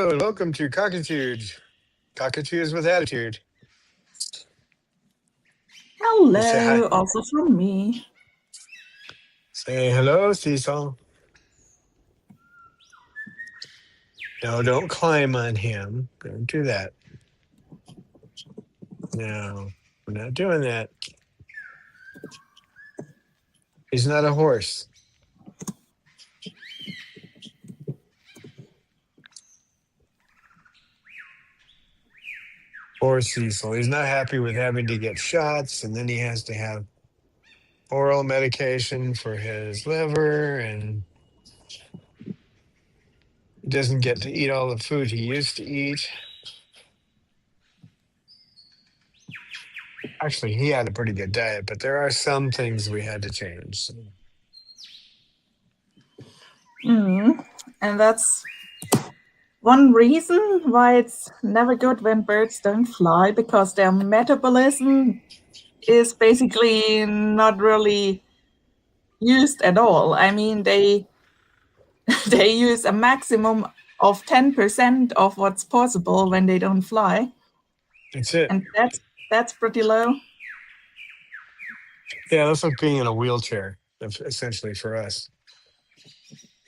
Hello and welcome to Cockitude. Cockatoos with attitude. You say hi. Hello, also from me. Say hello, Cecil. No, don't climb on him. Don't do that. No, we're not doing that. He's not a horse. Poor Cecil. He's not happy with having to get shots, and then he has to have oral medication for his liver, and he doesn't get to eat all the food he used to eat. Actually, he had a pretty good diet, but there are some things we had to change. So. And that's one reason why it's never good when birds don't fly, because their metabolism is basically not really used at all. I mean, they they use a maximum of 10% of what's possible when they don't fly, That's it. and that's pretty low. Yeah, that's like being in a wheelchair, essentially, for us.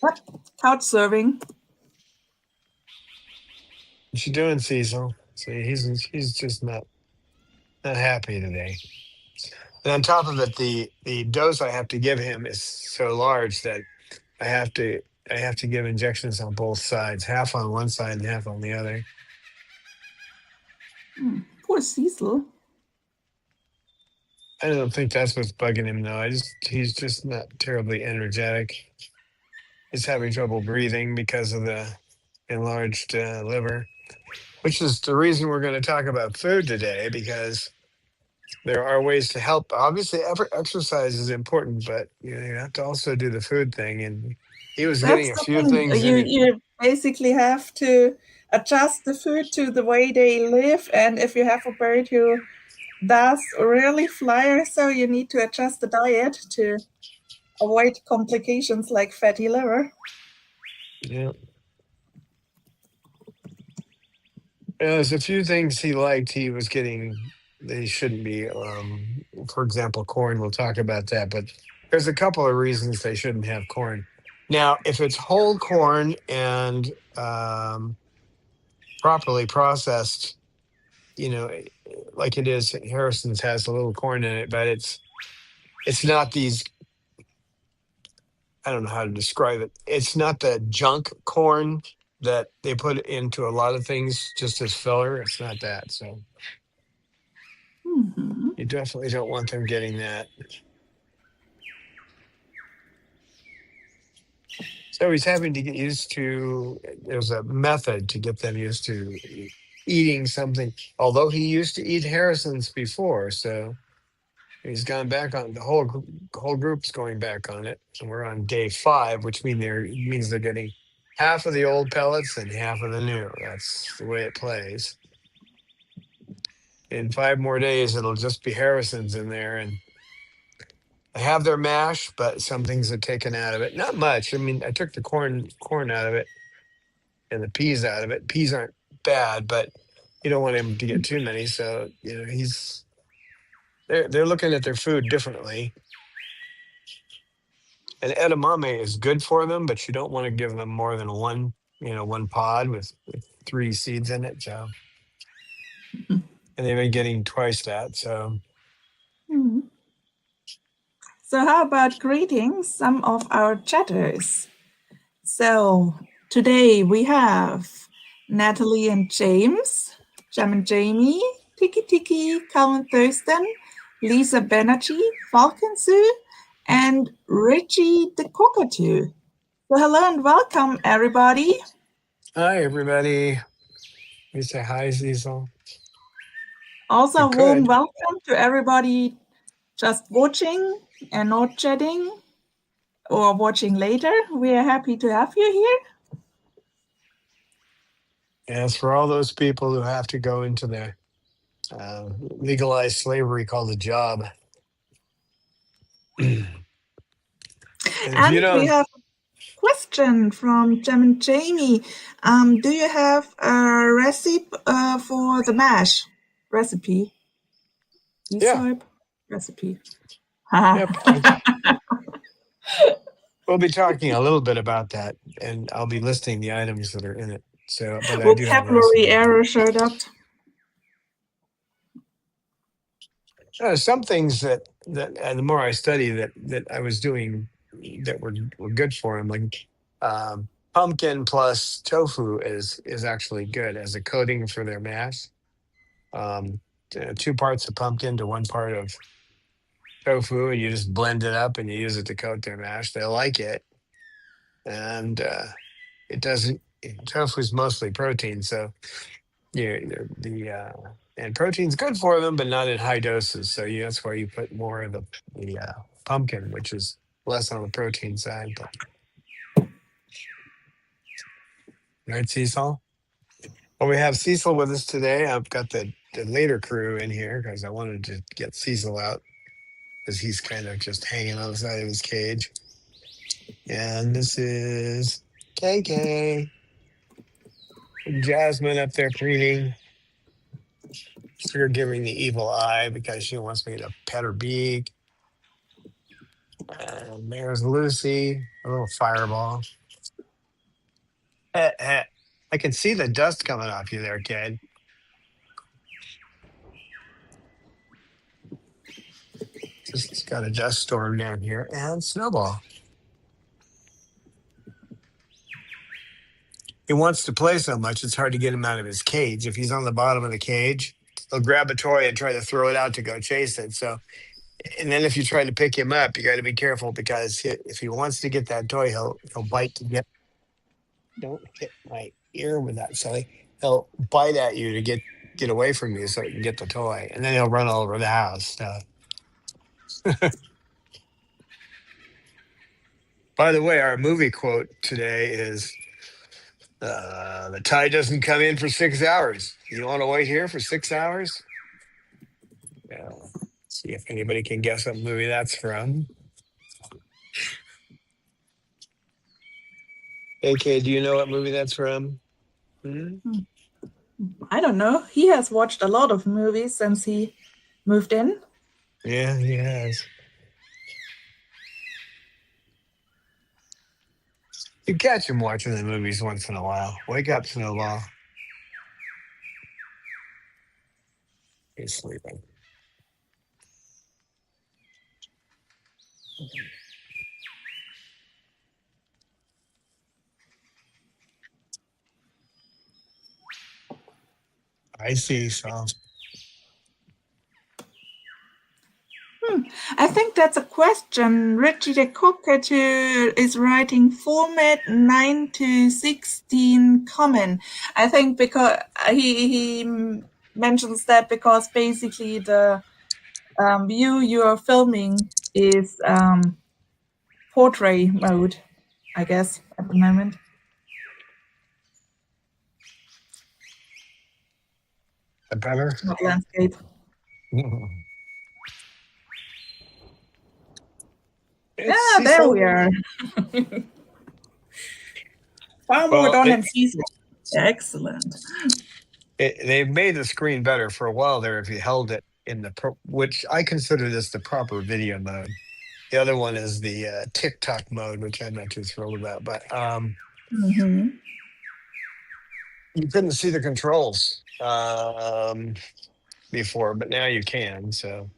What? Couch surfing. What you doing, Cecil? See, he's just not happy today. And on top of it, the dose I have to give him is so large that I have to I have to give injections on both sides, half on one side and half on the other. Poor Cecil. I don't think that's what's bugging him though. He's just not terribly energetic. He's having trouble breathing because of the enlarged liver, which is the reason we're going to talk about food today, because there are ways to help. Obviously, exercise is important, but you have to also do the food thing. And he was That's getting a the few thing. things in You it. you basically have to adjust the food to the way they live, and if you have a bird who does really fly, so you need to adjust the diet to avoid complications like fatty liver. Yeah. There's a few things he liked. He was getting. They shouldn't be. For example, corn. We'll talk about that. But there's a couple of reasons they shouldn't have corn. Now, if it's whole corn and properly processed, you know, like it is, Harrison's has a little corn in it, but it's not these. I don't know how to describe it. It's not the junk corn that they put into a lot of things just as filler. It's not that. So Mhm. you definitely don't want them getting that. So he's having to get used to. There's a method to get them used to eating something. Although he used to eat Harrison's before, so he's gone back on the whole group's going back on it, and we're on day 5, which means they're getting half of the old pellets and half of the new. That's the way it plays. In 5 more days, it'll just be Harrison's in there, and I have their mash, but some things are taken out of it. Not much. I mean, I took the corn out of it and the peas out of it. Peas aren't bad, but you don't want him to get too many. So they're looking at their food differently. And edamame is good for them, but you don't want to give them more than one pod with 3 seeds in it. So, and they've been getting twice that. So, Mhm. So, how about greeting some of our chatters? So, today we have Natalie and James, Jam and Jamie, Tiki Tiki, Calvin Thurston, Lisa Banerjee, Falcon Sue, and Richie the Cockatoo. So, hello and welcome, everybody. hi everybody. You say hi, Cecil. Also, You a warm could. welcome to everybody just watching and not chatting or watching later. We are happy to have you here. As for all those people who have to go into the legalized slavery called a job, and if you And we don't, have question from Jamie. Do you have a recipe for the mash recipe? Yeah. Recipe. Yep. We'll be talking a little bit about that, and I'll be listing the items that are in it. So, but I do have a Vocabulary recipe. error showed up. Some things that the more I study that I was doing that were good for him, like pumpkin plus tofu is actually good as a coating for their mash. Um, 2 parts of pumpkin to 1 part of tofu, and you just blend it up and you use it to coat their mash. They like it, and it doesn't. Tofu is mostly protein, so and protein's good for them, but not in high doses. So that's why you put more of the pumpkin, which is less on the protein side. But right, Cecil. Well, we have Cecil with us today. I've got the later crew in here because I wanted to get Cecil out because he's kind of just hanging on the side of his cage. And this is KK and Jasmine up there cleaning. She's giving the evil eye because she wants me to pet her beak. And there's Lucy, a little fireball. I can see the dust coming off you there, kid. Just got a dust storm down here. And Snowball. He wants to play so much, it's hard to get him out of his cage. If he's on the bottom of the cage, he'll grab a toy and try to throw it out to go chase it. So, and then if you try to pick him up, you got to be careful because if he wants to get that toy, he'll bite to get. Don't hit my ear with that, silly. He'll bite at you to get away from you so he can get the toy, and then he'll run all over the house. By the way, our movie quote today is the tide doesn't come in for 6 hours. You want to wait here for 6 hours? Yeah. See if anybody can guess what movie that's from. AK, do you know what movie that's from? Hmm? I don't know. He has watched a lot of movies since he moved in. Yeah, he has. You catch him watching the movies once in a while. Wake up, Snowball. He's sleeping. I see. So I think that's a question. Richie the Cockatoo is writing format 9 to 16 common. I think because he mentions that because basically the view you are filming is portrait mode, I guess, at the moment. the better. Not landscape. It's Ah, there Cecil. we are. Far more Well, Don and Cecil. Excellent. they've made the screen better for a while there. If you held it in which I consider this the proper video mode. The other one is the TikTok mode, which I'm not too thrilled about. But Mm-hmm. you couldn't see the controls before, but now you can. So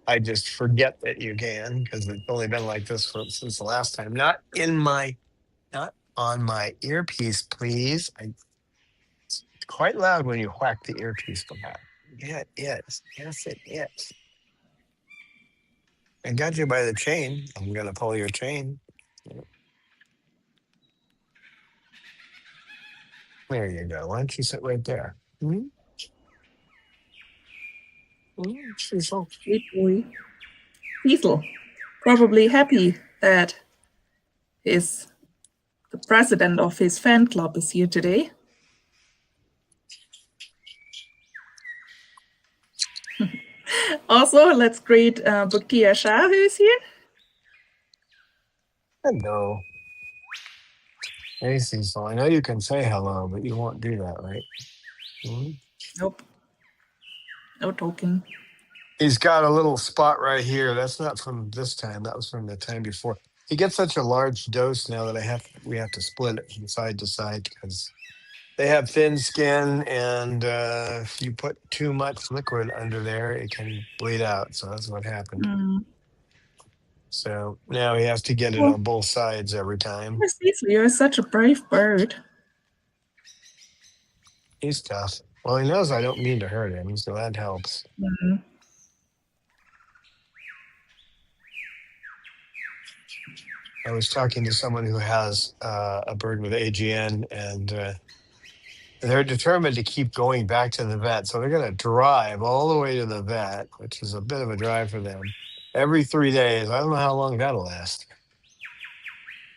I just forget that you can because it's only been like this since the last time. Not on my earpiece, please. It's quite loud when you whack the earpiece back. Yeah, it is. Yes, it is. I got you by the chain. I'm gonna pull your chain. There you go. Why don't you sit right there? Hmm? Cecil. Good boy. Cecil. Probably happy that the president of his fan club is here today. Also, let's greet Buktia Shah, who is here. Hello. Hey, Cecil, I know you can say hello, but you won't do that, right? Mhm. Nope, no talking. He's got a little spot right here. That's not from this time. That was from the time before. He gets such a large dose now that we have to split it from side to side because they have thin skin, and if you put too much liquid under there, it can bleed out. So that's what happened. Mm. So now he has to get it Oh, on both sides every time. Cecil, you're such a brave bird. He's tough. Well, he knows I don't mean to hurt him, so that helps. Mm. I was talking to someone who has a bird with AGN, and they're determined to keep going back to the vet. So they're going to drive all the way to the vet, which is a bit of a drive for them, every 3 days. I don't know how long that'll last.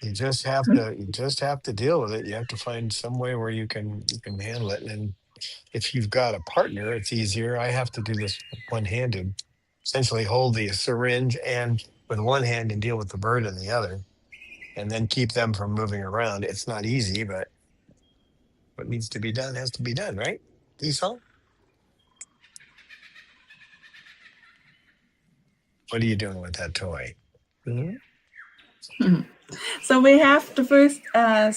You just have to deal with it. You have to find some way where you can handle it. And if you've got a partner, it's easier. I have to do this one-handed, essentially hold the syringe and with one hand and deal with the bird in the other, and then keep them from moving around. It's not easy, but what needs to be done has to be done, right? Esau, what are you doing with that toy? Mhm. So we have the first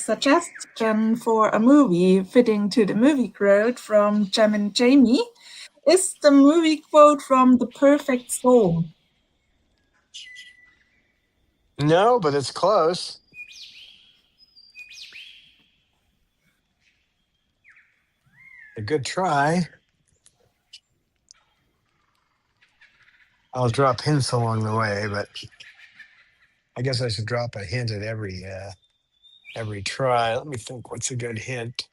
suggestion for a movie fitting to the movie quote from Jem and Jamie. Is the movie quote from The Perfect Storm? No, but it's close. A good try. I'll drop hints along the way, but I guess I should drop a hint at every try. Let me think. What's a good hint?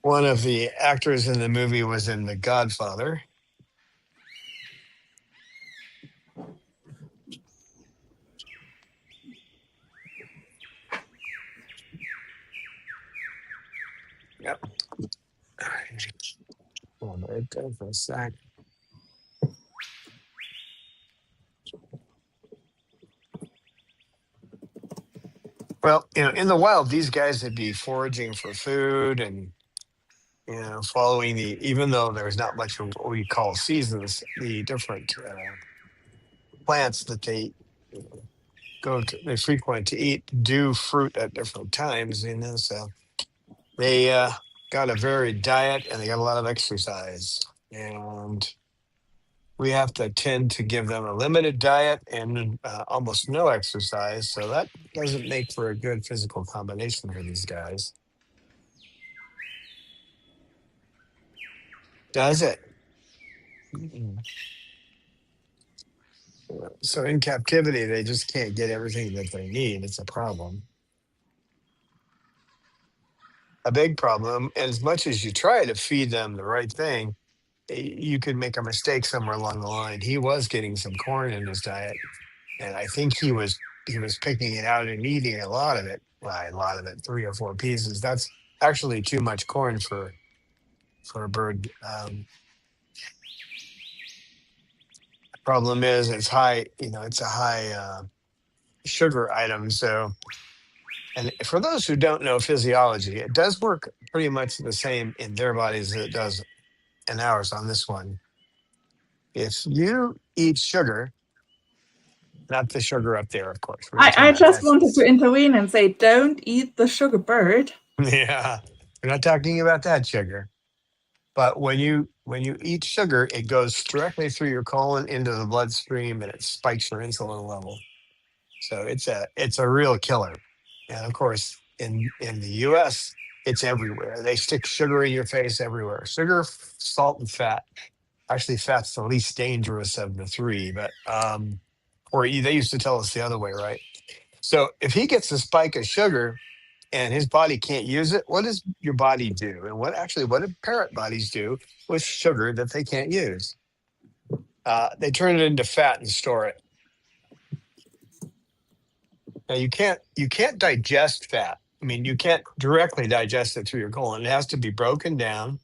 One of the actors in the movie was in The Godfather. Yep. Hold on right there for a sec. Well, in the wild, these guys would be foraging for food and following even though there's not much of what we call seasons, the different plants that they frequent to eat do fruit at different times. So they got a varied diet and they got a lot of exercise, and we have to tend to give them a limited diet and almost no exercise. So that doesn't make for a good physical combination for these guys, does it? Mm-mm. So in captivity, they just can't get everything that they need. It's a problem, a big problem. And as much as you try to feed them the right thing, you could make a mistake somewhere along the line. He was getting some corn in his diet, and I think he was picking it out and eating a lot of it. Well, a lot of it, 3 or 4 pieces. That's actually too much corn for a bird. Problem is, it's high. It's a high sugar item. So, and for those who don't know physiology, it does work pretty much the same in their bodies as it does in ours on this one. If you eat sugar, not the sugar up there, of course, we're not talking I about just that. wanted to intervene and say, don't eat the sugar bird. Yeah, we're not talking about that sugar. But when you eat sugar, it goes directly through your colon into the bloodstream, and it spikes your insulin level. So it's a real killer. And of course, in the U.S., it's everywhere. They stick sugar in your face everywhere. Sugar, salt, and fat. Actually, fat's the least dangerous of the three, but they used to tell us the other way, right? So if he gets a spike of sugar and his body can't use it, what does your body do? And what do parrot bodies do with sugar that they can't use? They turn it into fat and store it. Now you can't digest fat. I mean, you can't directly digest it through your colon. It has to be broken down.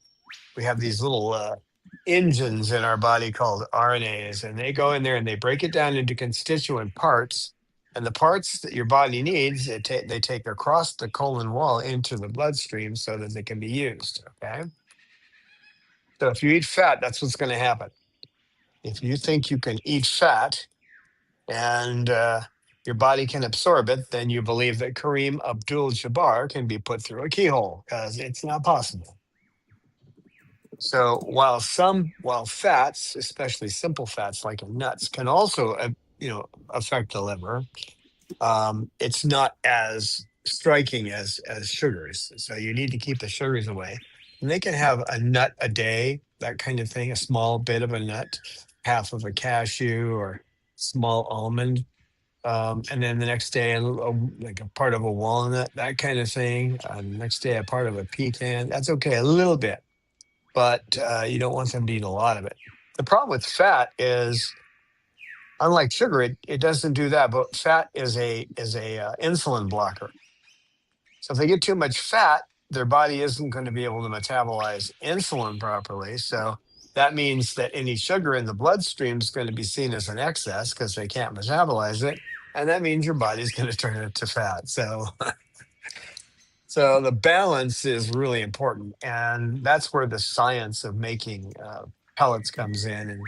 We have these little engines in our body called RNAs, and they go in there and they break it down into constituent parts. And the parts that your body needs, they take across the colon wall into the bloodstream so that they can be used. Okay. So if you eat fat, that's what's going to happen. If you think you can eat fat and your body can absorb it, then you believe that Kareem Abdul-Jabbar can be put through a keyhole because it's not possible. So while fats, especially simple fats like in nuts, can also affect the liver, it's not as striking as sugars. So you need to keep the sugars away. And they can have a nut a day, that kind of thing, a small bit of a nut, half of a cashew or small almond. And then the next day, like a part of a walnut, that kind of thing. The next day, a part of a pecan. That's okay, a little bit, but you don't want them to eat a lot of it. The problem with fat is, unlike sugar, it doesn't do that. But fat is a insulin blocker. So if they get too much fat, their body isn't going to be able to metabolize insulin properly. So that means that any sugar in the bloodstream is going to be seen as an excess because they can't metabolize it, and that means your body's going to turn it to fat. So the balance is really important, and that's where the science of making pellets comes in. And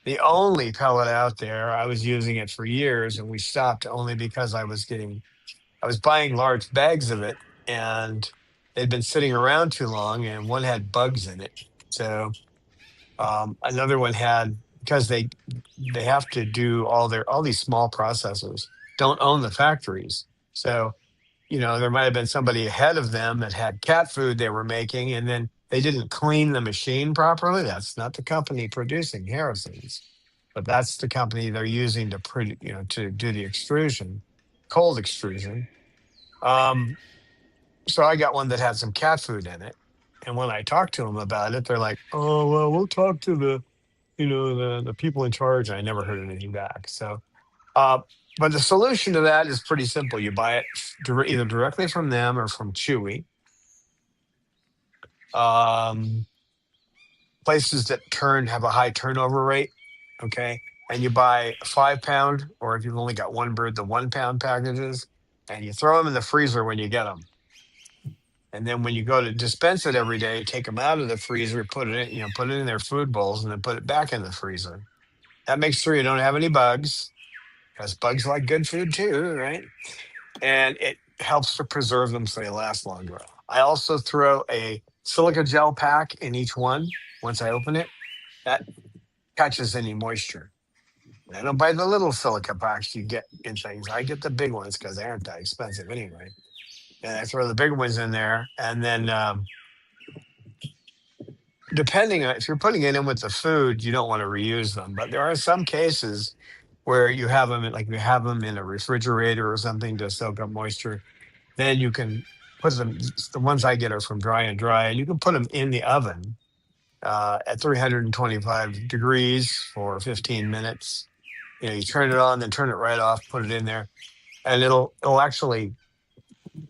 the only pellet out there, I was using it for years, and we stopped only because I was buying large bags of it, and they'd been sitting around too long, and one had bugs in it. So another one had, because they have to do all these small processors don't own the factories. So there might have been somebody ahead of them that had cat food they were making, and then they didn't clean the machine properly. That's not the company producing Harrison's, but that's the company they're using to do the extrusion, cold extrusion. Um, so I got one that had some cat food in it, and when I talked to them about it, they're like, "Oh, well, we'll talk to the people in charge." And I never heard anything back. So uh, but the solution to that is pretty simple. You buy it either directly from them or from Chewy. Um, Places that have a high turnover rate. Okay. And you buy a 5 pound, or if you've only got one bird, the 1 pound packages, and you throw them in the freezer when you get them. And then when you go to dispense it every day, take them out of the freezer, put it in their food bowls, and then put it back in the freezer. That makes sure you don't have any bugs, because bugs like good food too, right? And it helps to preserve them so they last longer. I also throw a silica gel pack in each one once I open it. That catches any moisture. And I don't buy the little silica packs you get in things. I get the big ones because they aren't that expensive anyway. And I throw the big ones in there. And then depending on if you're putting it in with the food, you don't want to reuse them. But there are some cases where you have them in a refrigerator or something to soak up moisture. Then you can put them. The ones I get are from Dry and Dry, and you can put them in the oven at 325 degrees for 15 minutes. You turn it on, then turn it right off, put it in there, and it'll actually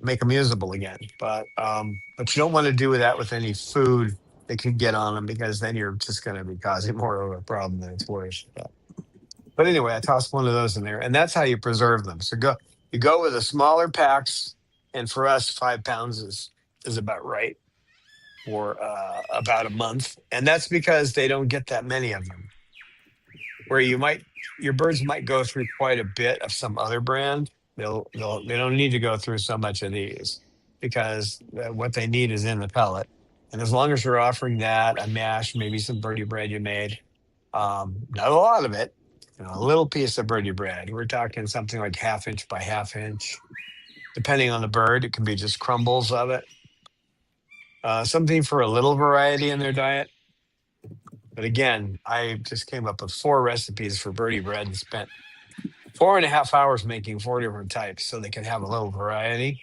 make them usable again. But you don't want to do that with any food that could get on them, because then you're just going to be causing more of a problem than it's worth. But anyway, I toss one of those in there, and that's how you preserve them. So you go with the smaller packs, and for us, 5 pounds is about right for about a month, and that's because they don't get that many of them. Where your birds might go through quite a bit of some other brand, they don't need to go through so much of these, because what they need is in the pellet. And as long as you're offering that, a mash, maybe some birdie bread you made, not a lot of it, a little piece of birdie bread. We're talking something like 1/2 inch by 1/2 inch. Depending on the bird, it can be just crumbles of it. Something for a little variety in their diet. But again, I just came up with 4 recipes for birdie bread and spent 4.5 hours making 4 different types so they can have a little variety.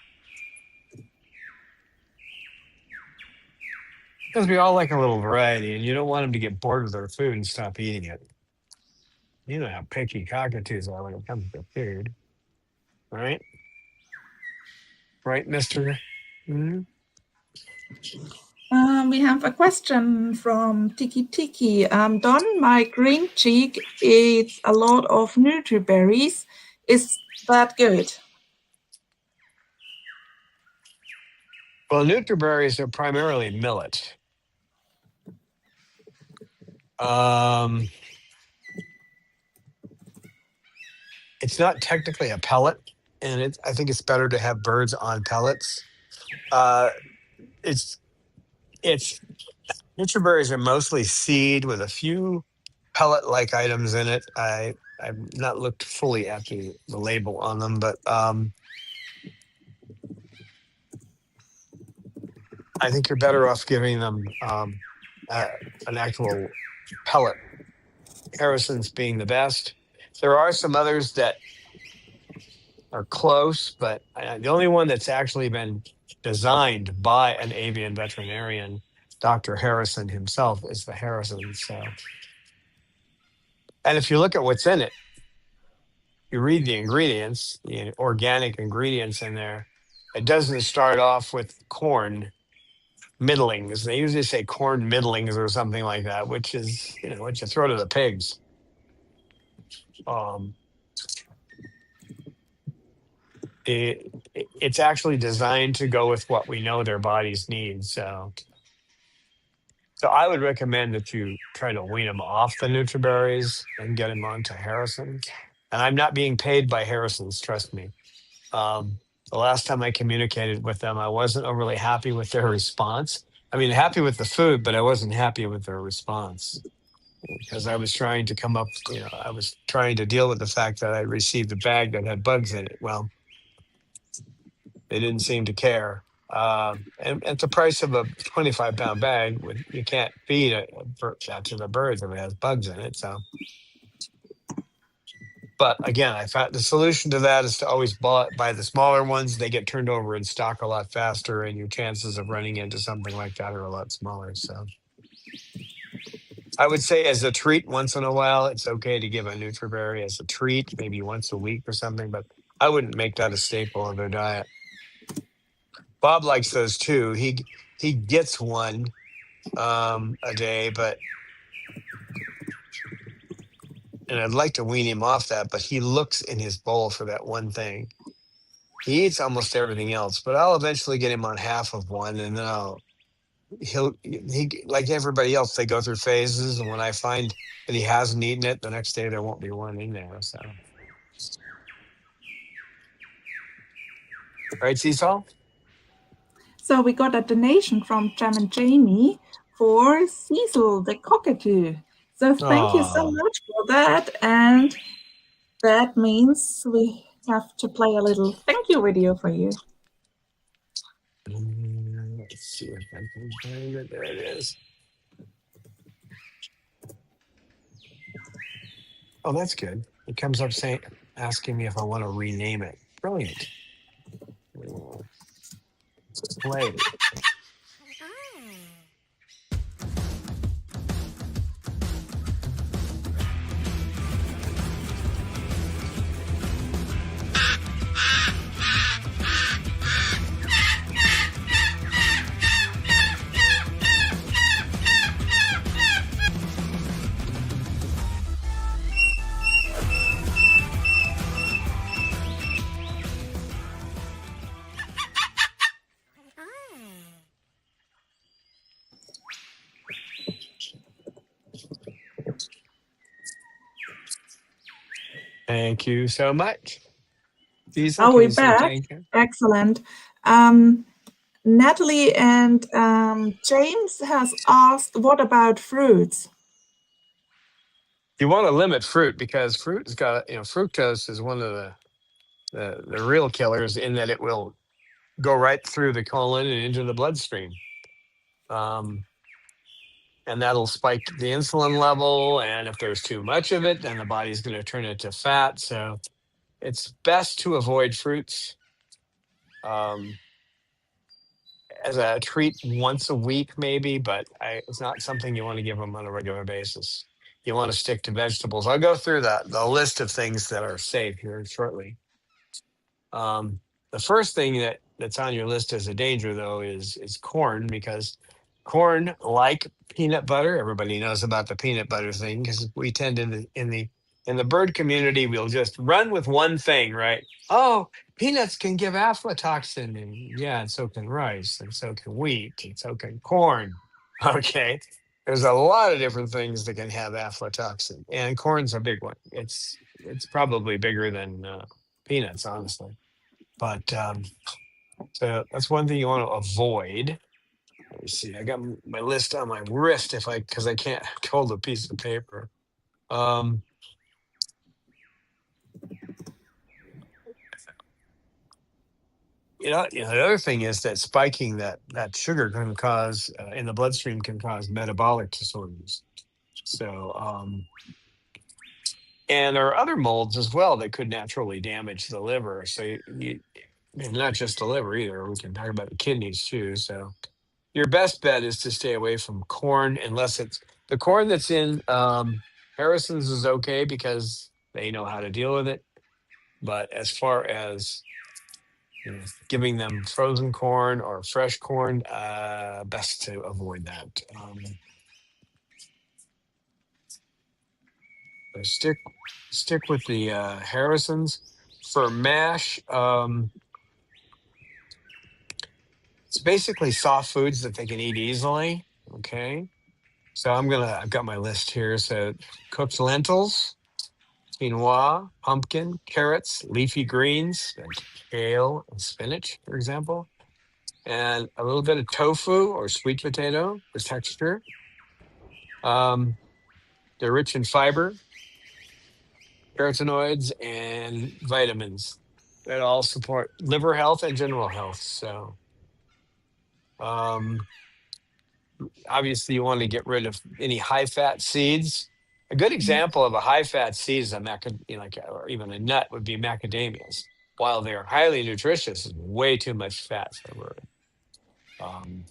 Because we all like a little variety, and you don't want them to get bored with their food and stop eating it. You know how picky cockatoos are when it comes to food, right? Right, Mister? Mhm. We have a question from Tiki Tiki. Don, my green cheek eats a lot of nutriberries. Is that good? Well, nutriberries are primarily millet. Um, it's not technically a pellet, and I think it's better to have birds on pellets. Uh, it's it's nutriberries are mostly seed with a few pellet-like items in it. I've not looked fully at the label on them, but I think you're better off giving them uh, an actual pellet. Harrison's being the best. There are some others that are close, but the only one that's actually been designed by an avian veterinarian, Dr. Harrison himself, is the Harrison. So, and if you look at what's in it, you read the ingredients, the organic ingredients in there. It doesn't start off with corn middlings. They usually say corn middlings or something like that, which is what you throw to the pigs. Um, it's actually designed to go with what we know their bodies need. So I would recommend that you try to wean them off the Nutriberries and get them onto Harrison. And I'm not being paid by Harrison's, trust me. The last time I communicated with them, I wasn't overly happy with their response. I mean, happy with the food, but I wasn't happy with their response because I was trying to come up, I was trying to deal with the fact that I received a bag that had bugs in it. Well, they didn't seem to care. And at the price of a 25-pound bag, you can't feed that to the birds if it has bugs in it. So, but again, I found the solution to that is to always buy the smaller ones. They get turned over in stock a lot faster, and your chances of running into something like that are a lot smaller. So, I would say as a treat once in a while, it's okay to give a Nutriberry as a treat, maybe once a week or something. But I wouldn't make that a staple of their diet. Bob likes those too. He gets one a day, and I'd like to wean him off that, but he looks in his bowl for that one thing. He eats almost everything else, but I'll eventually get him on half of one, and then he like everybody else, they go through phases, and when I find that he hasn't eaten it, the next day there won't be one in there. So, right, Cecil? So we got a donation from Jam and Jamie for Cecil the cockatoo. So thank you so Oh, much for that. And that means we have to play a little thank you video for you. let's see if I can find it. There it is. Oh, that's good. It comes up asking me if I want to rename it. Brilliant. Play. Thank you so much. Diesel, Are can we you say back? thank you? Excellent. Natalie and James has asked, what about fruits? You want to limit fruit because fruit has got, fructose is one of the real killers in that it will go right through the colon and into the bloodstream. And that'll spike the insulin level. And if there's too much of it, then the body's going to turn it to fat. So it's best to avoid fruits um, as a treat once a week, maybe, but it's not something you want to give them on a regular basis. You want to stick to vegetables. I'll go through the list of things that are safe here shortly. The first thing that that's on your list as a danger though is corn, because corn, like peanut butter, everybody knows about the peanut butter thing, because we tend in the bird community, we'll just run with one thing, right? Oh, peanuts can give aflatoxin, and yeah, and so can rice, and so can wheat, and so can corn. Okay, there's a lot of different things that can have aflatoxin, and corn's a big one. It's probably bigger than peanuts, honestly. But so that's one thing you want to avoid. Let me see. I got my list on my wrist if I because I can't hold a piece of paper. Um, the other thing is that spiking that sugar can cause in the bloodstream can cause metabolic disorders. So and there are other molds as well that could naturally damage the liver. So and not just the liver either. We can talk about the kidneys too. So your best bet is to stay away from corn unless it's the corn that's in Harrison's is okay because they know how to deal with it. But as far as giving them frozen corn or fresh corn, best to avoid that. So stick with the Harrisons for mash. It's basically soft foods that they can eat easily. Okay. So I've got my list here. So cooked lentils, quinoa, pumpkin, carrots, leafy greens, like kale and spinach, for example, and a little bit of tofu or sweet potato for texture. Um, they're rich in fiber, carotenoids, and vitamins that all support liver health and general health. So, um, obviously, you want to get rid of any high fat seeds. A good example of a high fat seed is or even a nut would be macadamias. While they are highly nutritious, it's way too much fat for a bird. Um,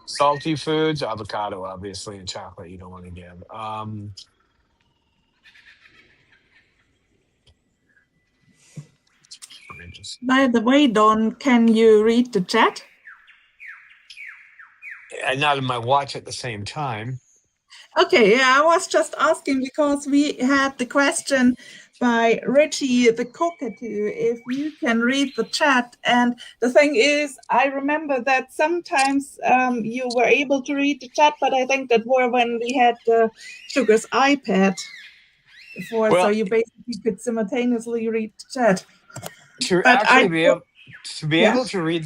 salty foods, avocado, obviously, and chocolate you don't want to give. By the way, Don, can you read the chat? And not in my watch at the same time. Okay, yeah, I was just asking because we had the question by Richie the cockatoo if you can read the chat. And the thing is, I remember that sometimes you were able to read the chat, but I think that were when we had Sugar's iPad before, so Well, you basically could simultaneously read the chat. to But actually I, be able yeah. to be able to read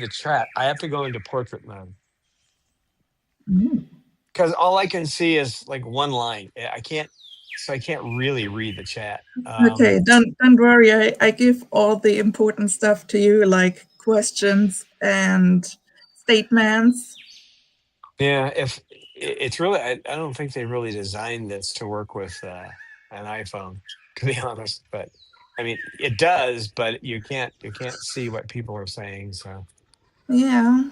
the chat, I have to go into portrait mode Mm. because all I can see is like one line. I can't really read the chat. Okay, don't worry. I give all the important stuff to you, like questions and statements. Yeah, if it's really, I don't think they really designed this to work with an iPhone, to be honest. But I mean, it does, but you can't see what people are saying. So Yeah.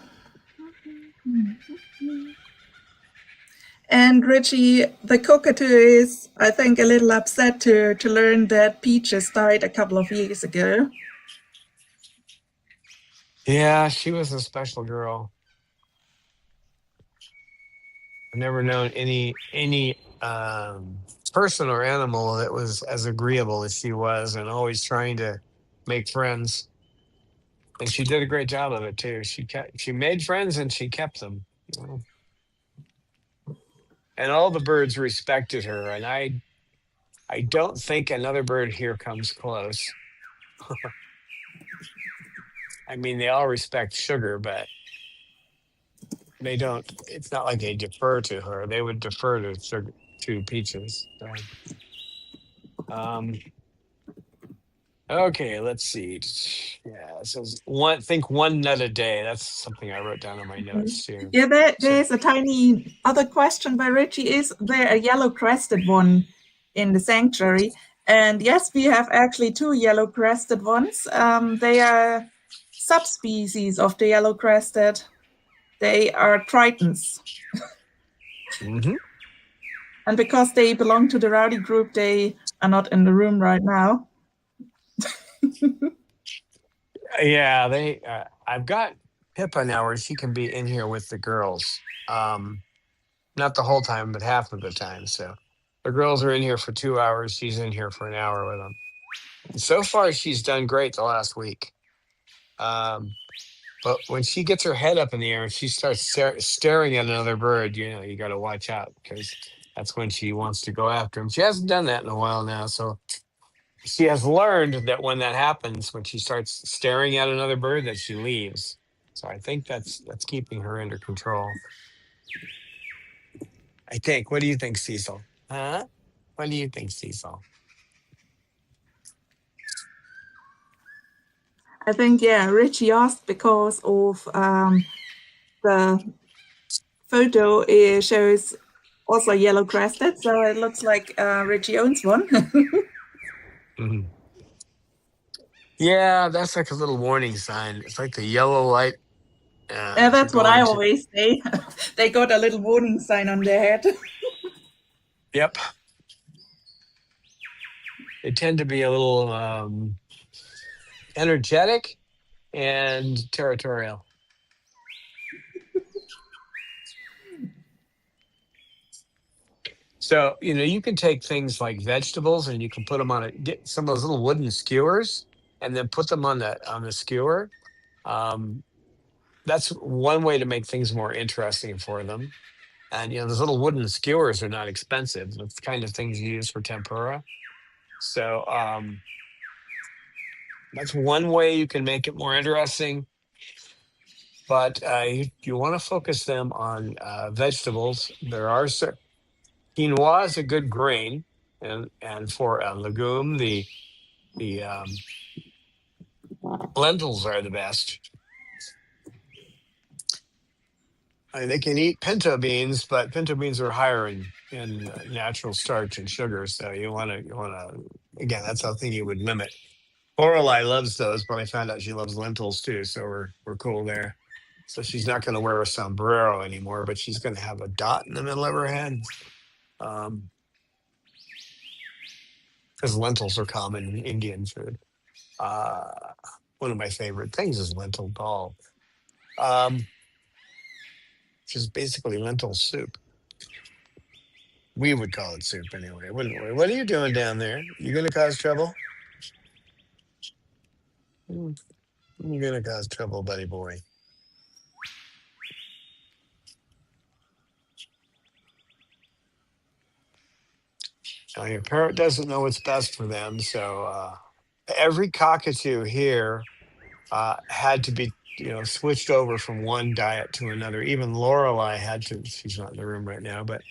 And Richie, the cockatoo is, I think, a little upset to learn that Peaches died a couple of years ago. yeah, she was a special girl. I've never known any person or animal that was as agreeable as she was, and always trying to make friends. And she did a great job of it too. She made friends and she kept them. You know? And all the birds respected her. And I don't think another bird here comes close. I mean, they all respect Sugar, but they don't. It's not like they defer to her. They would defer to Sugar, to Peaches. So, um, okay, let's see. Yeah, it says one nut a day. That's something I wrote down on my notes too. Yeah, So, there's a tiny other question by Richie. Is there a yellow-crested one in the sanctuary? And yes, we have actually two yellow-crested ones. They are subspecies of the yellow-crested. They are tritons. mhm. And because they belong to the rowdy group, they are not in the room right now. Yeah, they. I've got Pippa now where she can be in here with the girls. Not the whole time, but half of the time. So the girls are in here for 2 hours. She's in here for an hour with them. And so far, she's done great the last week. Um, but when she gets her head up in the air and she starts staring at another bird, you got to watch out because that's when she wants to go after him. She hasn't done that in a while now, so she has learned that when that happens, when she starts staring at another bird, that she leaves. So I think that's keeping her under control. I think. What do you think, Cecil? Huh? What do you think, Cecil? I think, yeah, Richie asked because of the photo it shows also yellow crested, so it looks like Richie owns one. Mhm. Yeah, that's like a little warning sign. It's like the yellow light Yeah, to that's what go I into. always say. They got a little warning sign on their head. Yep, they tend to be a little energetic and territorial. So, you can take things like vegetables and you can put them on get some of those little wooden skewers and then put them on the skewer. Um, that's one way to make things more interesting for them. And those little wooden skewers are not expensive. That's the kind of things you use for tempura. So that's one way you can make it more interesting. But you want to focus them on vegetables. Quinoa is a good grain, and for a legume, the lentils are the best. I mean, they can eat pinto beans, but pinto beans are higher in natural starch and sugar. So you want to again, that's something you would limit. Lorelai loves those, but I found out she loves lentils too, so we're cool there. So she's not going to wear a sombrero anymore, but she's going to have a dot in the middle of her head, um, because lentils are common in Indian food. Uh, One of my favorite things is lentil dal, um, which is basically lentil soup. We would call it soup anyway, wouldn't we? What are you doing down there? You going to cause trouble? Hmm, you're going to cause trouble, buddy boy. Now, your parrot doesn't know what's best for them, so every cockatoo here had to be, switched over from one diet to another. Even Lorelei had to. She's not in the room right now, but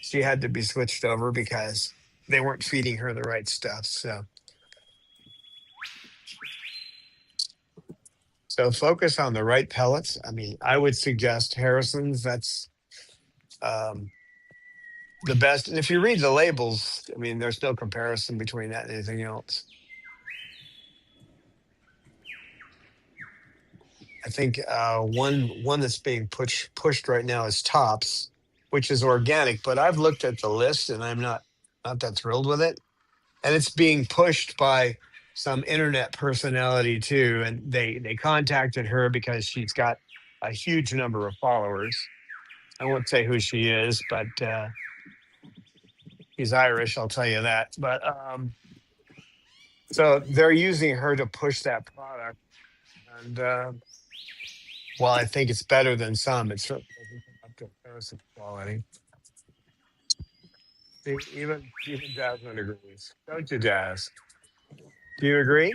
she had to be switched over because they weren't feeding her the right stuff. So focus on the right pellets. I mean, I would suggest Harrison's. That's um, the best. And if you read the labels, I mean, there's no comparison between that and anything else. I think one that's being pushed right now is Tops, which is organic. But I've looked at the list and I'm not that thrilled with it. And it's being pushed by some internet personality too. And they contacted her because she's got a huge number of followers. I won't say who she is, but she's Irish. I'll tell you that. But so they're using her to push that product. And while I think it's better than some, it certainly doesn't come up to Harrison quality. Even Jasmine agrees. Don't you, Jazz? Do you agree?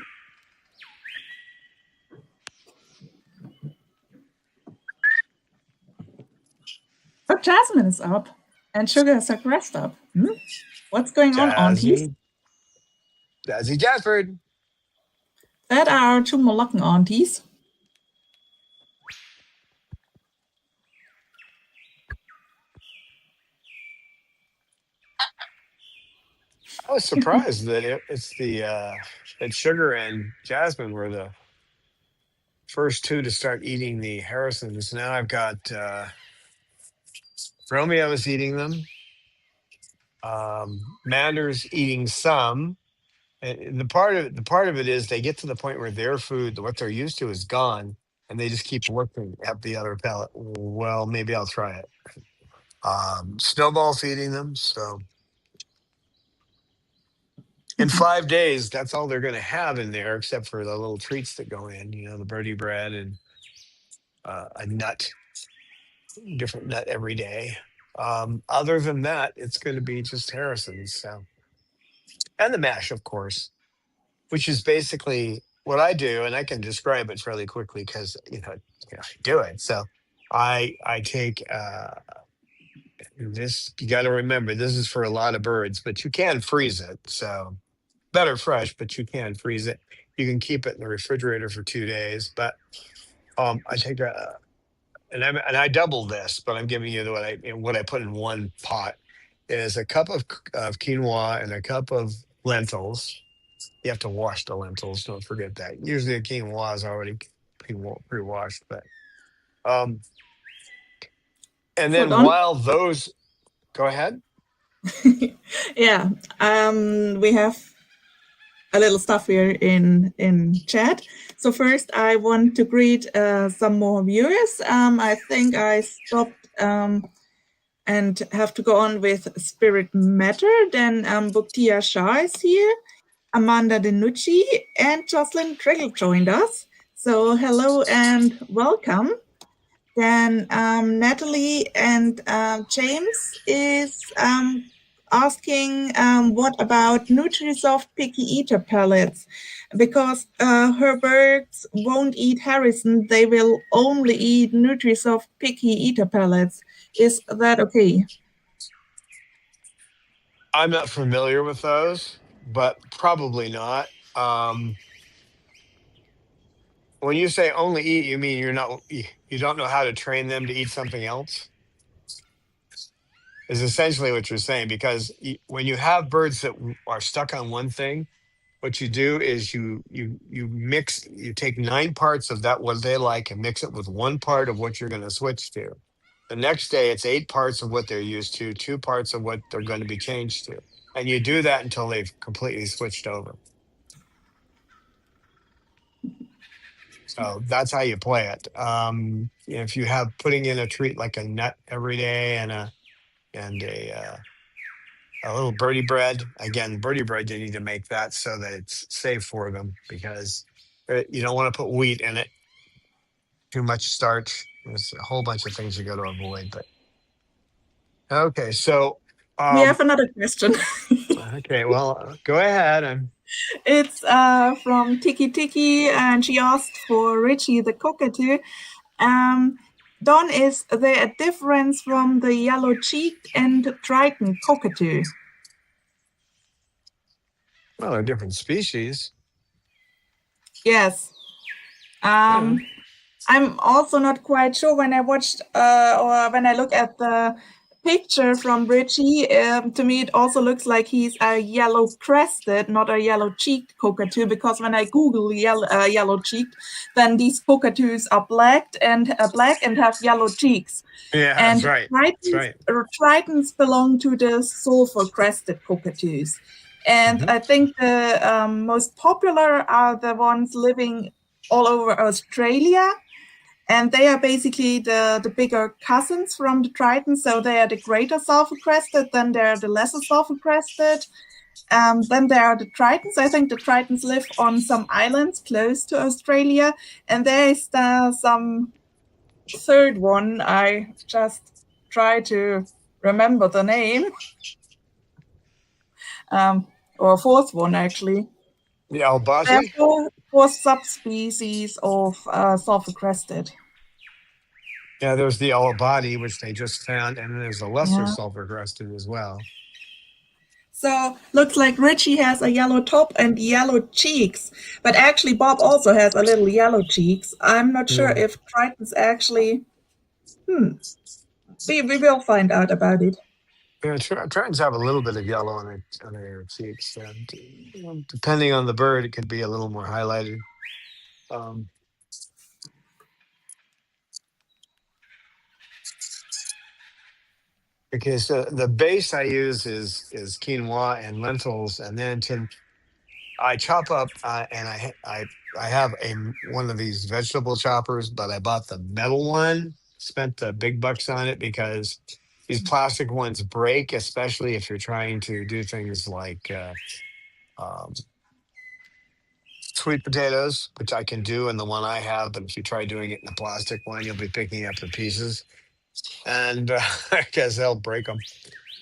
Oh, Jasmine is up, and Sugar has her crest up. Hmm? What's going on, aunties? Jazzy, Jazzy Jasford. That are two Moluccan aunties. I was surprised that it's that Sugar and Jasmine were the first two to start eating the Harrisons. Now I've got Romeo is eating them. Mander's eating some. And the part of it is they get to the point where their food, what they're used to, is gone, and they just keep looking at the other pellet. Well, maybe I'll try it. Snowball feeding them. So in Mhm. 5 days, that's all they're going to have in there, except for the little treats that go in. The birdie bread and a nut, different nut every day. Other than that, it's going to be just Harrison's. So, and the mash, of course, which is basically what I do, and I can describe it fairly quickly because I do it. So, I take this. You got to remember, this is for a lot of birds, but you can freeze it. So better fresh, but you can freeze it. You can keep it in the refrigerator for 2 days. But I take and I double this, but I'm giving you what I put in one pot is a cup of quinoa and a cup of lentils. You have to wash the lentils. Don't forget that. Usually the quinoa is already pre-washed, but um, and So then Don, while those go ahead. yeah, we have a little stuff here in chat. So first, I want to greet some more viewers. I think I stopped and have to go on with Spirit Matter. Then Buktia Shah is here, Amanda Denucci, and Jocelyn Triggle joined us. So hello and welcome. Then Natalie and James is asking what about Nutrisoft picky eater pellets? Because her birds won't eat Harrison, they will only eat Nutrisoft picky eater pellets. Is that okay? I'm not familiar with those, but probably not. When you say only eat, you mean you don't know how to train them to eat something else? Is essentially what you're saying. Because when you have birds that are stuck on one thing, what you do is you take 9 parts of that what they like and mix it with 1 part of what you're going to switch to. The next day, it's 8 parts of what they're used to, 2 parts of what they're going to be changed to, and you do that until they've completely switched over. So that's how you play it. If you have putting in a treat like a nut every day and a little birdie bread, again, birdie bread, you need to make that so that it's safe for them because you don't want to put wheat in it, too much starch. There's a whole bunch of things you got to avoid. But okay, so We um, have another question. okay, well, go ahead. It's from Tiki Tiki, and she asked for Richie the cockatoo. Um, Don, is there a difference from the yellow-cheeked and Triton cockatoo? Well, they're different species. Yes. Yeah. I'm also not quite sure when I watched or when I look at the picture from Richie. To me, it also looks like he's a yellow crested, not a yellow cheeked cockatoo. Because when I Google yellow cheeked, then these cockatoos are black and have yellow cheeks. Yeah, that's And right. That's right. tritons belong to the sulfur crested cockatoos. And Hmm. I think the most popular are the ones living all over Australia, and they are basically the bigger cousins from the tritons. So they are the greater sulfur crested, then there are the lesser sulfur crested. Then there are the tritons. I think the tritons live on some islands close to Australia, and there is some third one. I just try to remember the name, um, or fourth one actually. The There are Albati. four subspecies of sulfur crested. Yeah, there's the Alabati, which they just found, and then there's a lesser Yeah. sulfur crested as well. So looks like Richie has a yellow top and yellow cheeks, but actually Bob also has a little yellow cheeks. I'm not sure Yeah, if Triton's actually. Hmm. We will find out about it. yeah. Tritons have a little bit of yellow on their cheeks. Depending on the bird, it could be a little more highlighted. Um, because the base I use is quinoa and lentils, and then I chop up, and I have one of these vegetable choppers, but I bought the metal one. Spent the big bucks on it because these plastic ones break, especially if you're trying to do things like um, sweet potatoes, which I can do in the one I have. But if you try doing it in the plastic one, you'll be picking up the pieces, and I guess they'll break them.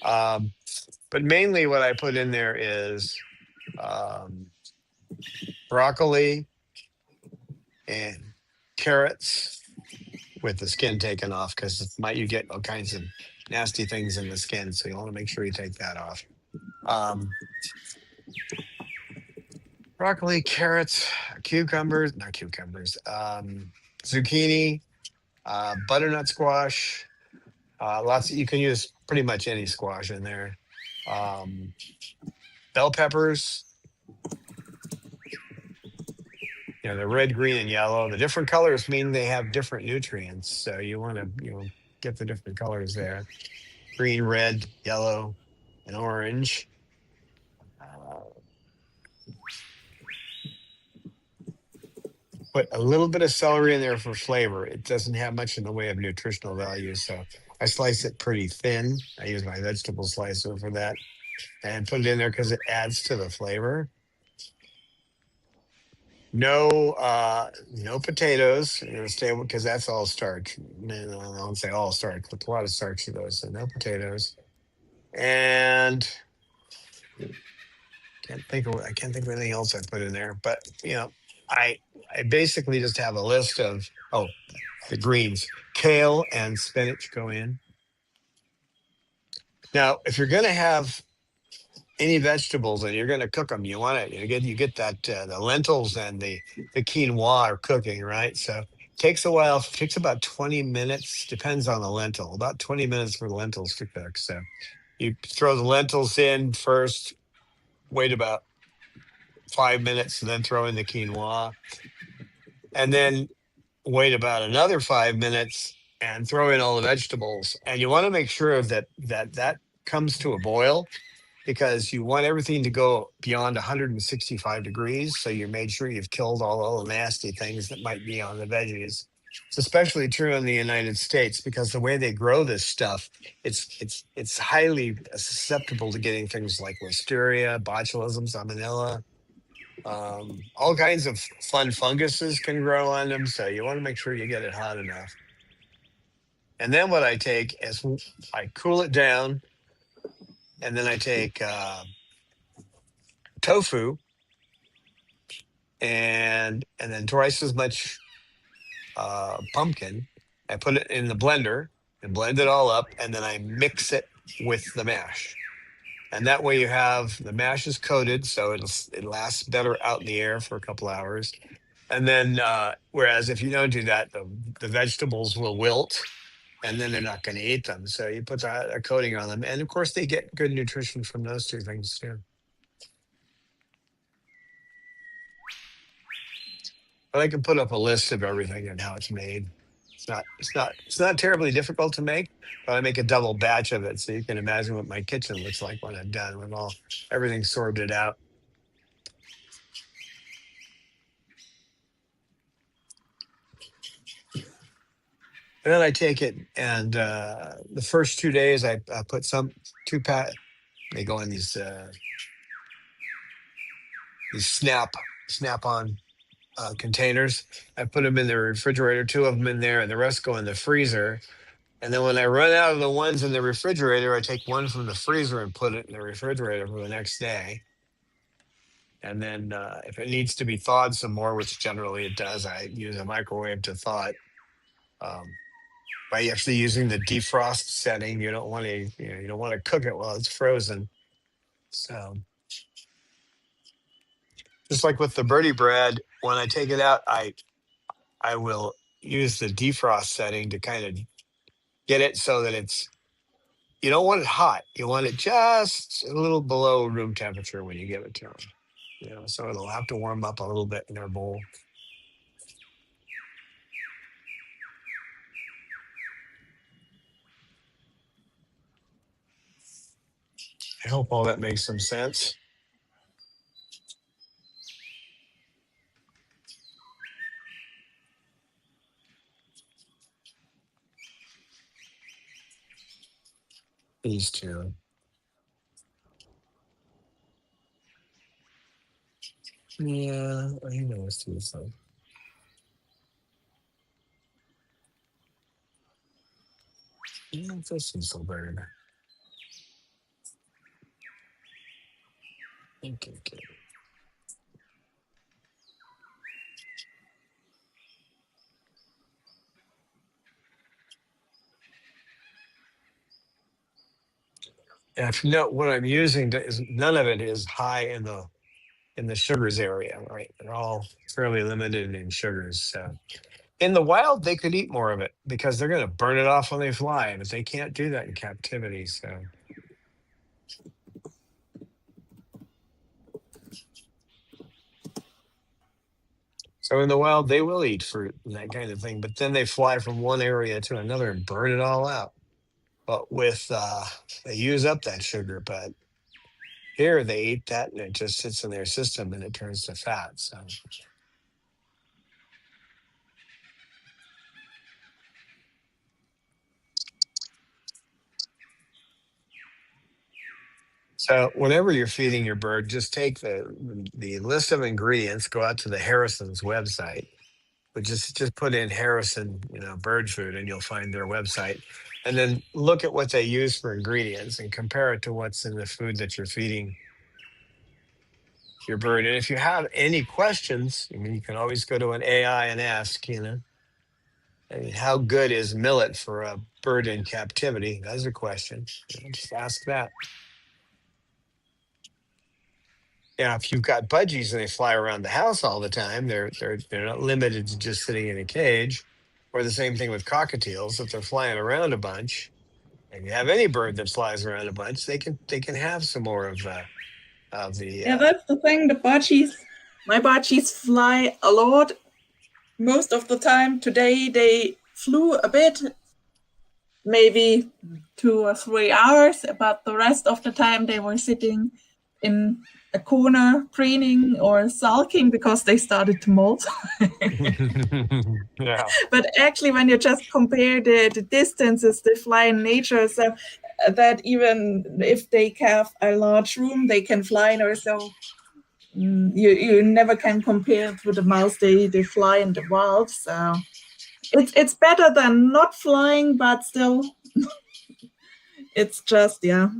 Um, but mainly, what I put in there is um, broccoli and carrots with the skin taken off because might you get all kinds of nasty things in the skin, so you want to make sure you take that off. Um, Broccoli, carrots, cucumbers, not cucumbers, zucchini, butternut squash. Lots. You can use pretty much any squash in there. Um, Bell peppers. The red, green, and yellow. The different colors mean they have different nutrients, so you want to get the different colors there: green, red, yellow, and orange. Uh, put a little bit of celery in there for flavor. It doesn't have much in the way of nutritional value, so I slice it pretty thin. I use my vegetable slicer for that, and put it in there because it adds to the flavor. No potatoes. Stay because that's all starch. No, I don't say all starch, but a lot of starch to those. So no potatoes. And I can't think of anything else I put in there. But I I basically just have a list of the greens, kale and spinach go in. Now, if you're going to have any vegetables and you're going to cook them, you get that the lentils and the quinoa are cooking, right? So it takes a while. It takes about 20 minutes, depends on the lentil. About 20 minutes for the lentils to cook. So you throw the lentils in first, wait about 5 minutes, and then throw in the quinoa, and then wait about another 5 minutes and throw in all the vegetables. And you want to make sure that comes to a boil because you want everything to go beyond 165 degrees. So you made sure you've killed all the nasty things that might be on the veggies. It's especially true in the United States because the way they grow this stuff, it's highly susceptible to getting things like listeria, botulism, salmonella. All kinds of fun funguses can grow on them, so you want to make sure you get it hot enough. And then what I take is I cool it down, and then I take tofu and then twice as much pumpkin. I put it in the blender and blend it all up, and then I mix it with the mash. And that way you have the mash is coated, so it lasts better out in the air for a couple hours. And then, whereas if you don't do that, the vegetables will wilt, and then they're not going to eat them. So you put a coating on them, and of course they get good nutrition from those two things too. But I can put up a list of everything and how it's made. It's not terribly difficult to make, but I make a double batch of it, so you can imagine what my kitchen looks like when I'm done with everything sorted out. And then I take it, and the first 2 days I put two pat. They go in these snap on containers. I put them in the refrigerator, two of them in there, and the rest go in the freezer. And then when I run out of the ones in the refrigerator, I take one from the freezer and put it in the refrigerator for the next day. And then if it needs to be thawed some more, which generally it does, I use a microwave to thaw it. Um, by actually using the defrost setting, you don't want to cook it while it's frozen. So just like with the birdie bread, when I take it out, I will use the defrost setting to kind of get it so that you don't want it hot. You want it just a little below room temperature when you give it to them. So it'll have to warm up a little bit in their bowl. I hope all that makes some sense. These two. Yeah, I noticed these. So. Yeah, it's a Cecil bird. Okay, okay. And if you know what I'm using, is none of it is high in the sugars area, right? They're all fairly limited in sugars. So in the wild, they could eat more of it because they're going to burn it off when they fly, but they can't do that in captivity. So in the wild, they will eat fruit and that kind of thing, but then they fly from one area to another and burn it all out. But they use up that sugar, but here they eat that and it just sits in their system and it turns to fat. So whenever you're feeding your bird, just take the list of ingredients, go out to the Harrison's website, but just put in Harrison, bird food, and you'll find their website. And then look at what they use for ingredients and compare it to what's in the food that you're feeding your bird. And if you have any questions, I mean, you can always go to an AI and ask, I mean, how good is millet for a bird in captivity? That's a question. Just ask that. Yeah, if you've got budgies and they fly around the house all the time, they're not limited to just sitting in a cage. Or the same thing with cockatiels. If they're flying around a bunch, and you have any bird that flies around a bunch, they can have some more of the Yeah, that's the thing. My budgies fly a lot. Most of the time today they flew a bit, maybe 2 or 3 hours, but the rest of the time they were sitting in a corner preening or sulking because they started to molt. yeah. But actually, when you just compare the distances they fly in nature, so that even if they have a large room, they can fly in or so. You never can compare to the mouse they fly in the wild. So it's better than not flying, but still, it's just yeah.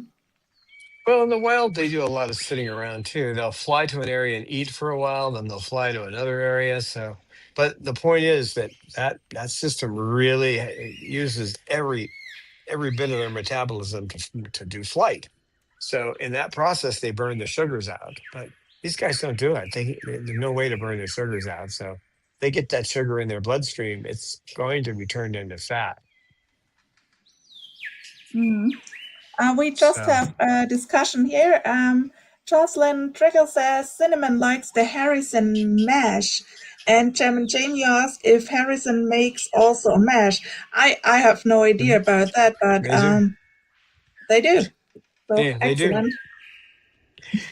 Well, in the wild, they do a lot of sitting around too. They'll fly to an area and eat for a while, then they'll fly to another area. So, but the point is that system really uses every bit of their metabolism to do flight. So in that process, they burn the sugars out. But these guys don't do it. There's no way to burn their sugars out. So they get that sugar in their bloodstream. It's going to be turned into fat. Mm. We just So have a discussion here. Jocelyn Trigger says Cinnamon likes the Harrison mash. And Jamie asks if Harrison makes also a mash. I have no idea mhm, about that, but they do. they do. So Yeah, they do. excellent.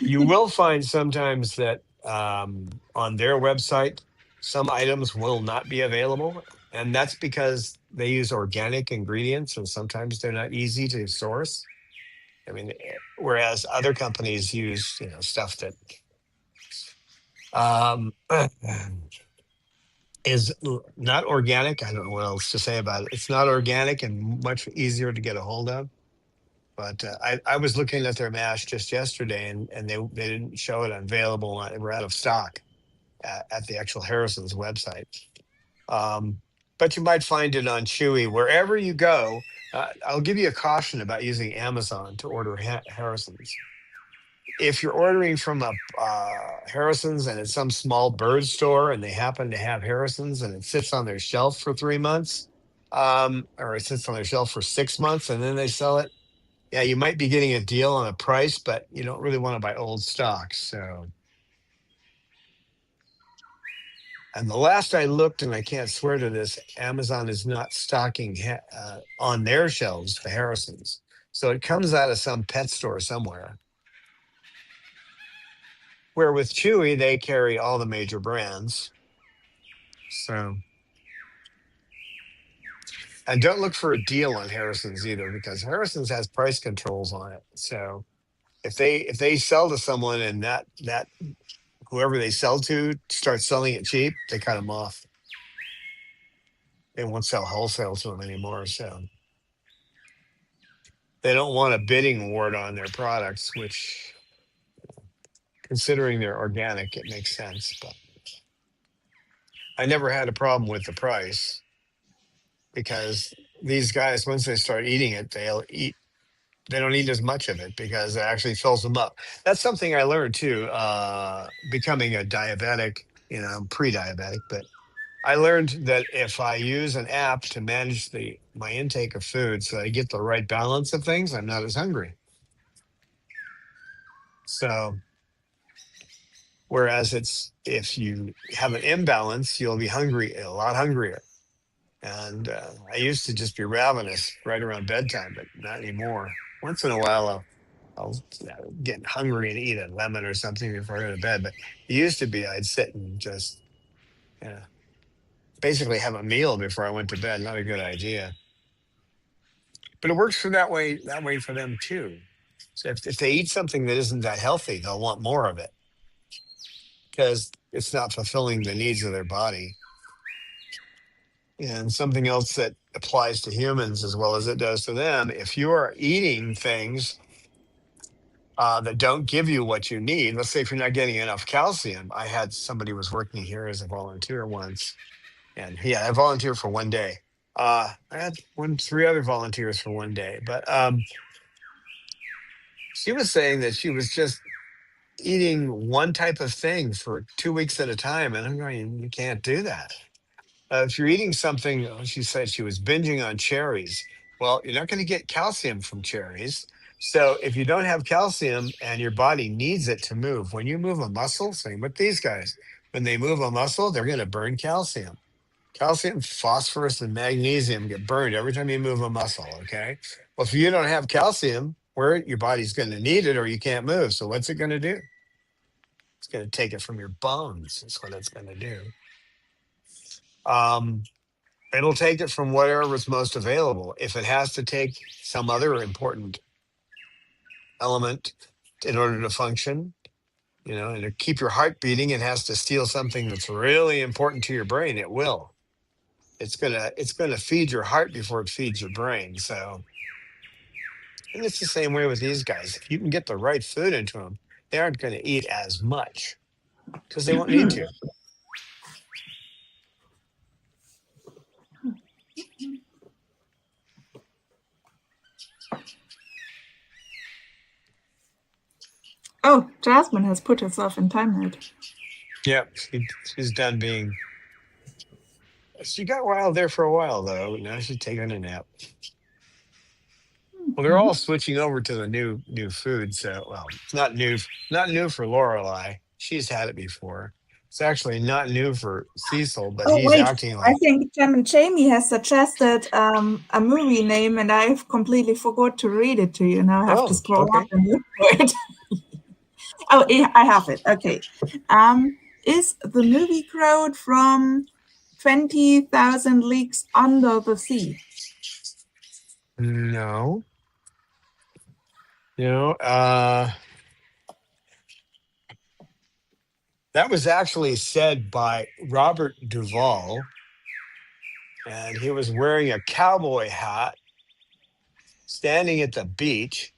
You will find sometimes that on their website, some items will not be available. And that's because they use organic ingredients and sometimes they're not easy to source. I mean, whereas other companies use, stuff that um, is not organic. I don't know what else to say about it. It's not organic and much easier to get a hold of. But I was looking at their mash just yesterday, and they didn't show it available. They were out of stock at the actual Harrison's website. Um, but you might find it on Chewy wherever you go. I'll give you a caution about using Amazon to order Harrison's. If you're ordering from a Harrison's and it's some small bird store and they happen to have Harrison's and it sits on their shelf for 3 months, or it sits on their shelf for 6 months and then they sell it, yeah, you might be getting a deal on a price, but you don't really want to buy old stock. So, and the last I looked, and I can't swear to this, Amazon is not stocking on their shelves the Harrisons. So it comes out of some pet store somewhere. Where with Chewy, they carry all the major brands. So, And don't look for a deal on Harrison's either, because Harrison's has price controls on it. So if they sell to someone and that whoever they sell to starts selling it cheap, they cut them off. They won't sell wholesale to them anymore. So they don't want a bidding war on their products, which, considering they're organic, it makes sense. But I never had a problem with the price because these guys, once they start eating it, they don't eat as much of it because it actually fills them up. That's something I learned too, becoming a diabetic, I'm pre-diabetic, but I learned that if I use an app to manage my intake of food so I get the right balance of things, I'm not as hungry. So whereas if you have an imbalance, you'll be hungry, a lot hungrier. And I used to just be ravenous right around bedtime, but not anymore. Once in a while, I'll get hungry and eat a lemon or something before I go to bed. But it used to be I'd sit and just uh, basically have a meal before I went to bed. Not a good idea, but it works for that way for them too. So if they eat something that isn't that healthy, they'll want more of it because it's not fulfilling the needs of their body. And something else that applies to humans as well as it does to them, if you are eating things that don't give you what you need, let's say if you're not getting enough calcium. I had somebody was working here as a volunteer once, and I volunteered for one day. I had three other volunteers for one day, but she was saying that she was just eating one type of thing for 2 weeks at a time, and I'm going, you can't do that. If you're eating something, she said she was binging on cherries. Well, you're not going to get calcium from cherries. So if you don't have calcium and your body needs it to move, when you move a muscle, same with these guys, when they move a muscle, they're going to burn calcium. Calcium, phosphorus, and magnesium get burned every time you move a muscle. Okay. Well, if you don't have calcium, where your body's going to need it or you can't move. So what's it going to do? It's going to take it from your bones. That's what it's going to do. Um, It'll take it from whatever is most available. If it has to take some other important element in order to function, and to keep your heart beating, it has to steal something that's really important to your brain. It will. It's gonna feed your heart before it feeds your brain. So, and it's the same way with these guys. If you can get the right food into them, they aren't going to eat as much because they won't need to. Oh, Jasmine has put herself in time mode. Yep, she's done being. She got wild there for a while though. Now she's taking a nap. Well, they're all switching over to the new food. So, well, it's not new for Lorelei. She's had it before. It's actually not new for Cecil, but Oh, he's wait. acting I like, think Jem and Jamie has suggested a movie name, and I've completely forgot to read it to you. Now I have to oh, scroll up okay. and look for it. Oh, I have it. Okay. Is the movie crowd from 20,000 Leagues Under the Sea? No, you know, that was actually said by Robert Duvall, and he was wearing a cowboy hat, standing at the beach.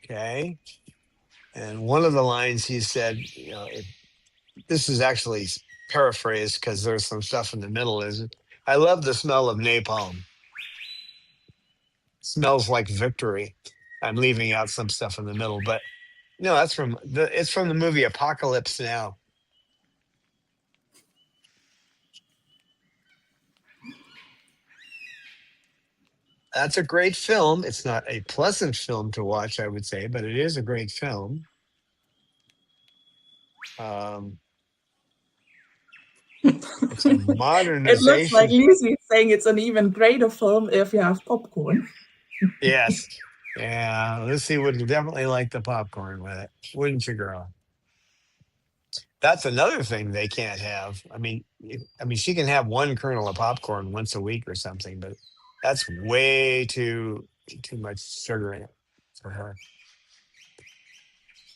Okay, and one of the lines he said, this is actually paraphrased because there's some stuff in the middle. Is I love the smell of napalm. Smells like victory. I'm leaving out some stuff in the middle, but no, it's from the movie Apocalypse Now. That's a great film. It's not a pleasant film to watch, I would say, but it is a great film. Um, it's a It looks like modernization. Lucy saying it's an even greater film if you have popcorn. Yes. Yeah, Lucy would definitely like the popcorn with it, wouldn't you, girl? That's another thing they can't have. I mean, she can have one kernel of popcorn once a week or something, but that's way too much sugar in it for her.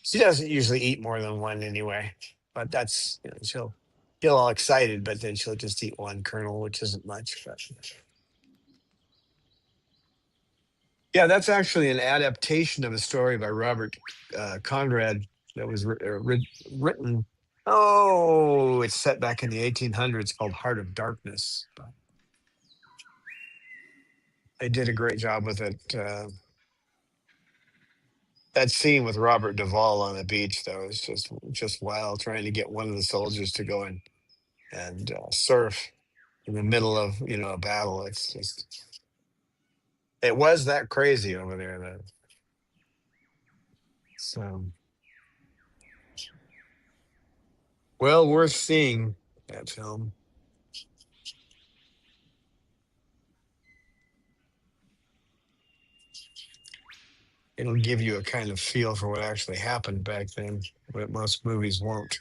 She doesn't usually eat more than one anyway, but that's she'll get all excited, but then she'll just eat one kernel, which isn't much. But yeah, that's actually an adaptation of a story by Robert Conrad that was written. Oh, it's set back in the 1800s, called Heart of Darkness. But they did a great job with it. That scene with Robert Duvall on the beach, though, is just wild. Trying to get one of the soldiers to go and surf in the middle of a battle. It was that crazy over there, though. So well worth seeing that film. It'll give you a kind of feel for what actually happened back then, but most movies won't.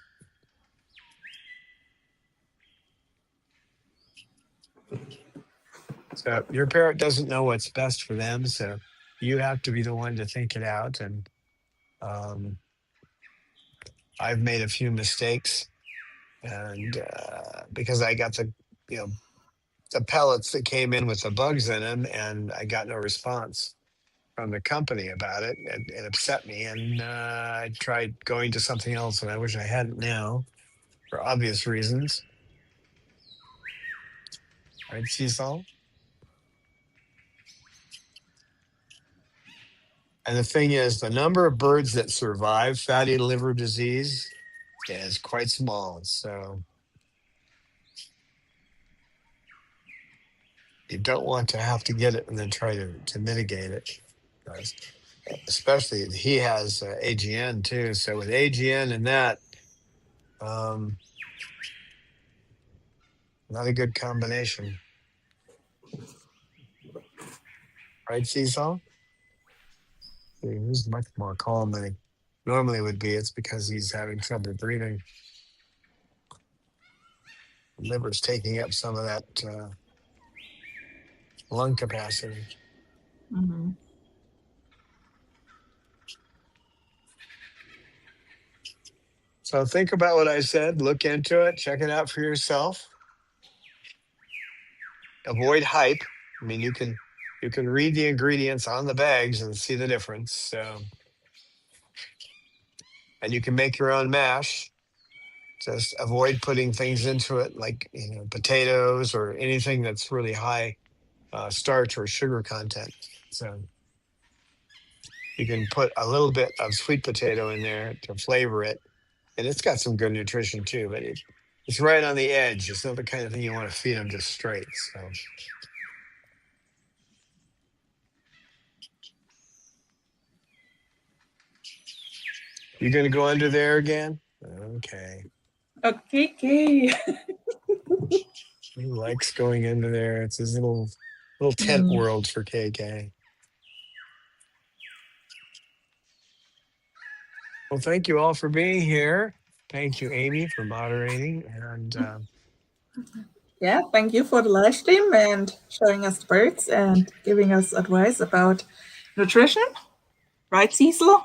So your parrot doesn't know what's best for them, so you have to be the one to think it out. And um, I've made a few mistakes, and because I got you know the pellets that came in with the bugs in them, and I got no response from the company about it. It upset me, and I tried going to something else, and I wish I hadn't now for obvious reasons. Right, Cecil? And the thing is, the number of birds that survive fatty liver disease is quite small. So you don't want to have to get it and then try to mitigate it. Because especially he has AGN too. So with AGN and that, um, not a good combination. Right, Cecil? He's much more calm than he normally would be. It's because he's having trouble breathing. The liver's taking up some of that lung capacity. Mm-hmm. So think about what I said, look into it, check it out for yourself. Avoid hype. I mean, you can read the ingredients on the bags and see the difference. So, and you can make your own mash. Just avoid putting things into it like potatoes or anything that's really high starch or sugar content. So you can put a little bit of sweet potato in there to flavor it, and it's got some good nutrition too. But it's right on the edge. It's not the kind of thing you want to feed them just straight. So you're gonna go under there again? Okay. Okay, okay. He likes going into there. It's his little tent Mm. world for KK. Well, thank you all for being here. Thank you, Amy, for moderating. And Yeah, thank you for the live stream and showing us the birds and giving us advice about nutrition. Right, Cecil?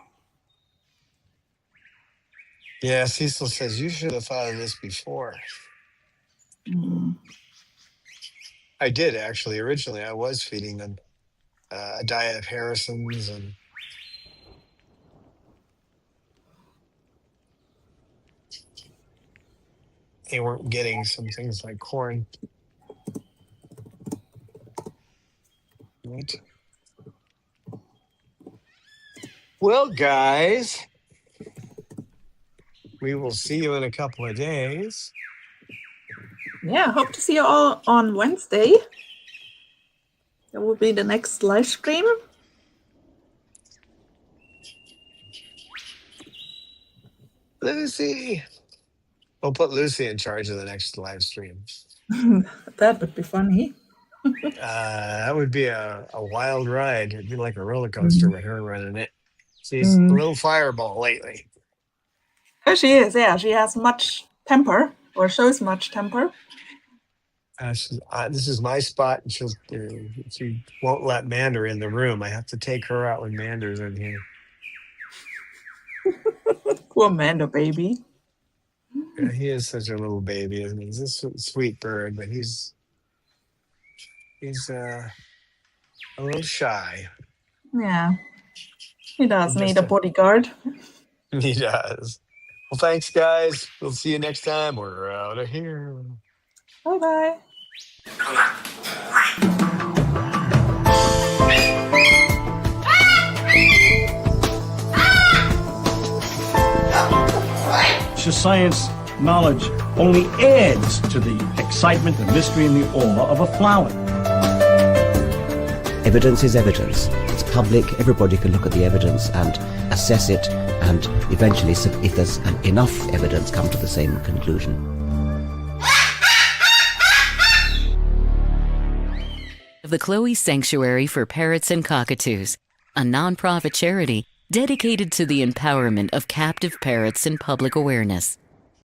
yeah, Cecil says you should have thought of this before. Mm. I did actually. Originally, I was feeding them a diet of Harrison's, and they weren't getting some things like corn. Right. Well, guys, we will see you in a couple of days. Yeah, hope to see you all on Wednesday. That will be the next live stream. Lucy. We'll put Lucy in charge of the next live stream. That would be funny. That would be a wild ride. It'd be like a roller coaster with her running it. She's a Mm. little fireball lately. Oh, she is. Yeah, she has much temper, or shows much temper. This is my spot, and she won't let Mander in the room. I have to take her out when Mander's in here. Poor Mando baby. Yeah, he is such a little baby, isn't he? He's a sweet bird, but he's a little shy. Yeah, he does need Just a bodyguard. he does. Well, thanks, guys. We'll see you next time. We're out of here. Bye bye. Science knowledge only adds to the excitement, the mystery, and the awe of a flower. Evidence is evidence. It's public. Everybody can look at the evidence and assess it, and eventually, if there's enough evidence, come to the same conclusion. The Chloe Sanctuary for Parrots and Cockatoos, a non-profit charity dedicated to the empowerment of captive parrots and public awareness.